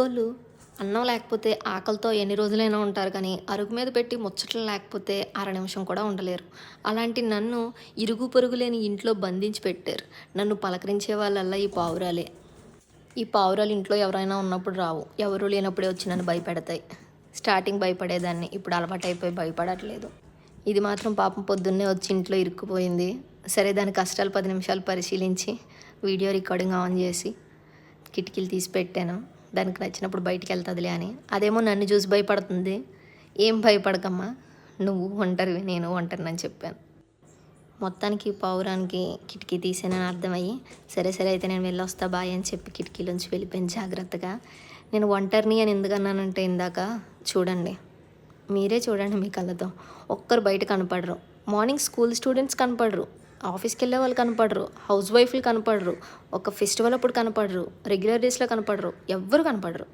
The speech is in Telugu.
వాళ్ళు అన్నం లేకపోతే ఆకలితో ఎన్ని రోజులైనా ఉంటారు కానీ అరుగు మీద పెట్టి ముచ్చట్లు లేకపోతే అర నిమిషం కూడా ఉండలేరు. అలాంటి నన్ను ఇరుగు పొరుగు లేని ఇంట్లో బంధించి పెట్టారు. నన్ను పలకరించే వాళ్ళల్లా ఈ పావురాలే. ఈ పావురాలు ఇంట్లో ఎవరైనా ఉన్నప్పుడు రావు. ఎవరు లేనప్పుడే వచ్చి నన్ను భయపెడతాయి. స్టార్టింగ్ భయపడేదాన్ని. ఇప్పుడు అలవాటైపోయి భయపడట్లేదు. ఇది మాత్రం పాపం పొద్దున్నే వచ్చి ఇంట్లో ఇరుక్కుపోయింది. సరే దాని కష్టాలు 10 నిమిషాలు పరిశీలించి వీడియో రికార్డింగ్ ఆన్ చేసి కిటికీలు తీసి పెట్టాను. దానికి నచ్చినప్పుడు బయటికి వెళ్తుందిలే అని. అదేమో నన్ను చూసి భయపడుతుంది. ఏం భయపడకమ్మా, నువ్వు ఒంటరివి, నేను ఒంటరినని చెప్పాను. మొత్తానికి పావురానికి కిటికీ తీసానని అర్థమయ్యి సరే సరే అయితే నేను వెళ్ళొస్తా బాయ్ అని చెప్పి కిటికీలోంచి వెళ్ళిపోయింది జాగ్రత్తగా. నేను ఒంటరిని అని ఎందుకన్నానంటే ఇందాక చూడండి, మీరే చూడండి మీ కళ్ళతో. ఒక్కరు బయట కనపడరు. మార్నింగ్ స్కూల్ స్టూడెంట్స్ కనపడరు, ఆఫీస్కి వెళ్ళే వాళ్ళు కనపడరు, హౌస్ వైఫ్లు కనపడరు, ఒక ఫెస్టివల్ అప్పుడు కనపడరు, రెగ్యులర్ డేస్లో కనపడరు, ఎవ్వరు కనపడరు.